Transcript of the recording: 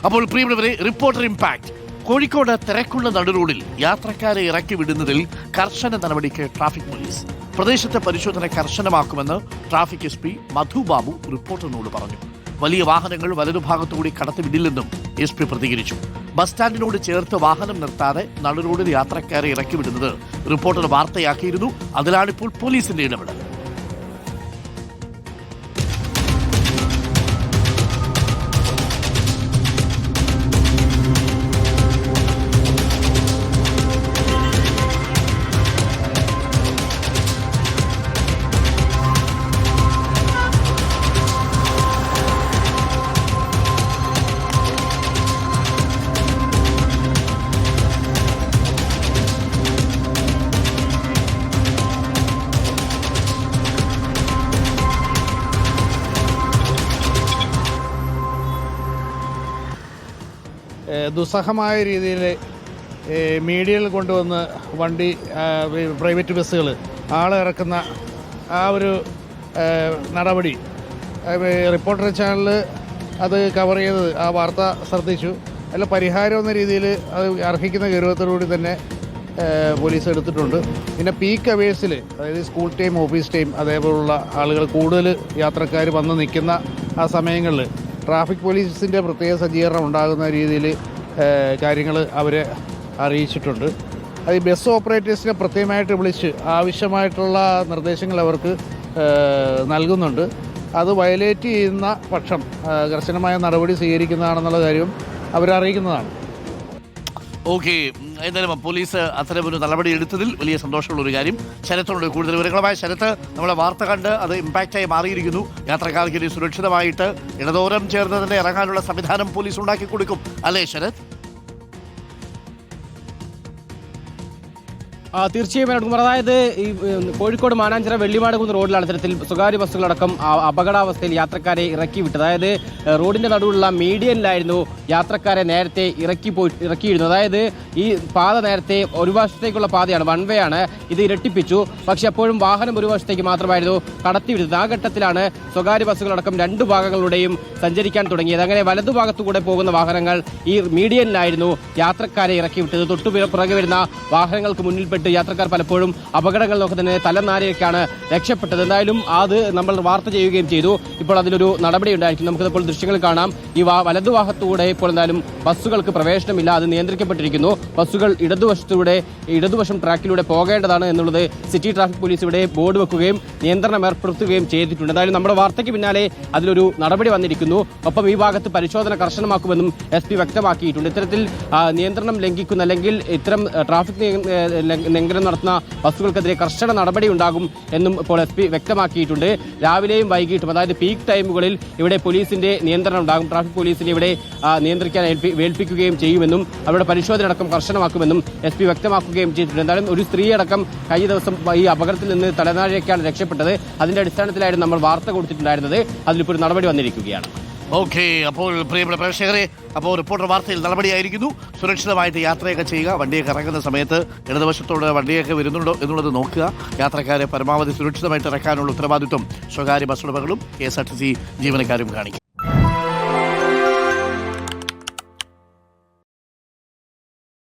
അപ്പോൾ പ്രിയപ്പെട്ടവരെ, reporter impact. Kozhikode തിരക്കുള്ള നടുറോഡിൽ യാത്രക്കാരെ ഇറക്കി വിടുന്നതിൽ കർശന നടപടിക്ക് ട്രാഫിക് പോലീസ്. പ്രദേശത്തെ പരിശോധന കർശനമാക്കുമെന്ന് ട്രാഫിക് SP മധു ബാബു റിപ്പോർട്ടറിനോട് പറഞ്ഞു. വലിയ വാഹനങ്ങൾ വലതുഭാഗത്തുകൂടി കടത്തിവിടില്ലെന്നും SP പ്രതികരിച്ചു. ബസ് സ്റ്റാൻഡിനോട് ചേർത്ത് വാഹനം നിർത്താതെ നടുറോഡിൽ യാത്രക്കാരെ ഇറക്കി വിടുന്നത് റിപ്പോർട്ടർ വാർത്തയാക്കിയിരുന്നു. അതിലാണിപ്പോൾ പോലീസിന്റെ ഇടപെടൽ. ദുസ്സഹമായ രീതിയിൽ മീഡിയയിൽ കൊണ്ടുവന്ന് വണ്ടി പ്രൈവറ്റ് ബസ്സുകൾ ആളെ ഇറക്കുന്ന ആ ഒരു നടപടി റിപ്പോർട്ടർ ചാനൽ അത് കവർ ചെയ്ത് ആ വാർത്ത ശ്രദ്ധിച്ചു. അതിൽ പരിഹാരം എന്ന രീതിയിൽ അത് അർഹിക്കുന്ന ഗൗരവത്തോടുകൂടി തന്നെ പോലീസ് എടുത്തിട്ടുണ്ട്. പിന്നെ പീക്ക് അവേഴ്സിൽ, അതായത് സ്കൂൾ ടൈം, ഓഫീസ് ടൈം, അതേപോലുള്ള ആളുകൾ കൂടുതൽ യാത്രക്കാർ വന്ന് നിൽക്കുന്ന ആ സമയങ്ങളിൽ ട്രാഫിക് പോലീസിൻ്റെ പ്രത്യേക സജ്ജീകരണം ഉണ്ടാകുന്ന രീതിയിൽ കാര്യങ്ങൾ അവരെ അറിയിച്ചിട്ടുണ്ട്. അത് ബസ് ഓപ്പറേറ്റേഴ്സിനെ പ്രത്യേകമായിട്ട് വിളിച്ച് ആവശ്യമായിട്ടുള്ള നിർദ്ദേശങ്ങൾ അവർക്ക് നൽകുന്നുണ്ട്. അത് വയലേറ്റ് ചെയ്യുന്ന പക്ഷം കർശനമായ നടപടി സ്വീകരിക്കുന്നതാണെന്നുള്ള കാര്യം അവരറിയിക്കുന്നതാണ്. ഓക്കെ, എന്തായാലും പോലീസ് അത്തരമൊരു നടപടി എടുത്തതിൽ വലിയ സന്തോഷമുള്ള ഒരു കാര്യം. ശരത്തോട് കൂടുതൽ വിവരങ്ങളുമായി. ശരത്ത്, നമ്മളെ വാർത്ത കണ്ട് അത് ഇമ്പാക്റ്റായി മാറിയിരിക്കുന്നു. യാത്രക്കാർക്ക് ഇനി സുരക്ഷിതമായിട്ട് ഇടതോരം ചേർന്ന് തന്നെ ഇറങ്ങാനുള്ള സംവിധാനം പോലീസ് ഉണ്ടാക്കി കൊടുക്കും, അല്ലേ ശരത്? തീർച്ചയായും നടക്കും. അതായത് ഈ കോഴിക്കോട് മാനാഞ്ചിറ വെള്ളിമാടുകുന്ന് റോഡിലാണ് ഇത്തരത്തിൽ സ്വകാര്യ ബസ്സുകളടക്കം അപകടാവസ്ഥയിൽ യാത്രക്കാരെ ഇറക്കി വിട്ടത്. അതായത് റോഡിന്റെ നടുവിലുള്ള മീഡിയനിലായിരുന്നു യാത്രക്കാരെ നേരത്തെ ഇറക്കിയിരുന്നത്. അതായത് ഈ പാത നേരത്തെ ഒരു വശത്തേക്കുള്ള പാതയാണ്, വൺ വേ ആണ്. ഇത് ഇരട്ടിപ്പിച്ചു. പക്ഷെ അപ്പോഴും വാഹനം ഒരു വശത്തേക്ക് മാത്രമായിരുന്നു കടത്തിവിടുന്നത്. ആ ഘട്ടത്തിലാണ് സ്വകാര്യ ബസ്സുകളടക്കം രണ്ട് ഭാഗങ്ങളുടെയും സഞ്ചരിക്കാൻ തുടങ്ങിയത്. അങ്ങനെ വലതുഭാഗത്തുകൂടെ പോകുന്ന വാഹനങ്ങൾ ഈ മീഡിയനിലായിരുന്നു യാത്രക്കാരെ ഇറക്കി വിട്ടത്. തൊട്ടു പുറകെ വരുന്ന വാഹനങ്ങൾക്ക് മുന്നിൽപ്പെട്ട് യാത്രക്കാർ പലപ്പോഴും അപകടങ്ങളിലൊക്കെ തന്നെ തലനാരിഴയ്ക്കാണ് രക്ഷപ്പെട്ടത്. എന്തായാലും അത് നമ്മൾ വാർത്ത ചെയ്യുകയും ചെയ്തു. ഇപ്പോൾ അതിലൊരു നടപടി ഉണ്ടായിരിക്കും. നമുക്കിപ്പോൾ ദൃശ്യങ്ങൾ കാണാം. ഈ വലതുഭാഗത്തൂടെ ഇപ്പോൾ എന്തായാലും ബസ്സുകൾക്ക് പ്രവേശനമില്ല, അത് നിയന്ത്രിക്കപ്പെട്ടിരിക്കുന്നു. ബസ്സുകൾ ഇടതുവശം ട്രാക്കിലൂടെ പോകേണ്ടതാണ് എന്നുള്ളത് സിറ്റി ട്രാഫിക് പോലീസ് ഇവിടെ ബോർഡ് വെക്കുകയും നിയന്ത്രണം ഏർപ്പെടുത്തുകയും ചെയ്തിട്ടുണ്ട്. എന്തായാലും നമ്മുടെ വാർത്തയ്ക്ക് പിന്നാലെ അതിലൊരു നടപടി വന്നിരിക്കുന്നു. ഒപ്പം ഈ ഭാഗത്ത് പരിശോധന കർശനമാക്കുമെന്നും SP വ്യക്തമാക്കിയിട്ടുണ്ട്. ഇത്തരത്തിൽ നിയന്ത്രണം ലംഘിക്കുന്ന അല്ലെങ്കിൽ ഇത്തരം ട്രാഫിക് ലംഘനം നടത്തുന്ന ബസ്സുകൾക്കെതിരെ കർശന നടപടി ഉണ്ടാകും എന്നും ഇപ്പോൾ SP വ്യക്തമാക്കിയിട്ടുണ്ട്. രാവിലെയും വൈകിട്ടും, അതായത് പീക്ക് ടൈമുകളിൽ ഇവിടെ പോലീസിന്റെ നിയന്ത്രണം ഉണ്ടാകും. ട്രാഫിക് പോലീസിനെ ഇവിടെ നിയന്ത്രിക്കാൻ ഏൽപ്പിക്കുകയും ചെയ്യുമെന്നും അവരുടെ പരിശോധന അടക്കം കർശനമാക്കുമെന്നും SP വ്യക്തമാക്കുകയും ചെയ്തിട്ടുണ്ട്. എന്തായാലും ഒരു സ്ത്രീയടക്കം കഴിഞ്ഞ ദിവസം ഈ അപകടത്തിൽ നിന്ന് തലനാരിഴയ്ക്കാണ് രക്ഷപ്പെട്ടത്. അതിന്റെ അടിസ്ഥാനത്തിലായിരുന്നു നമ്മൾ വാർത്ത കൊടുത്തിട്ടുണ്ടായിരുന്നത്. അതിലിപ്പോൾ ഒരു നടപടി വന്നിരിക്കുകയാണ്. ഓക്കെ, അപ്പോൾ പ്രിയപ്പെട്ട പ്രേക്ഷകരെ, അപ്പോൾ റിപ്പോർട്ടർ വാർത്തയിൽ നടപടിയായിരിക്കുന്നു. സുരക്ഷിതമായിട്ട് യാത്രയൊക്കെ ചെയ്യുക. വണ്ടിയൊക്കെ ഇറങ്ങുന്ന സമയത്ത് ഇടതുവശത്തോടെ വണ്ടിയൊക്കെ വരുന്നുണ്ടോ എന്നുള്ളത് നോക്കുക. യാത്രക്കാരെ പരമാവധി സുരക്ഷിതമായിട്ട് ഇറക്കാനുള്ള ഉത്തരവാദിത്വം സ്വകാര്യ ബസ് ഉടമകളും KSRTC ജീവനക്കാരും കാണിക്കും.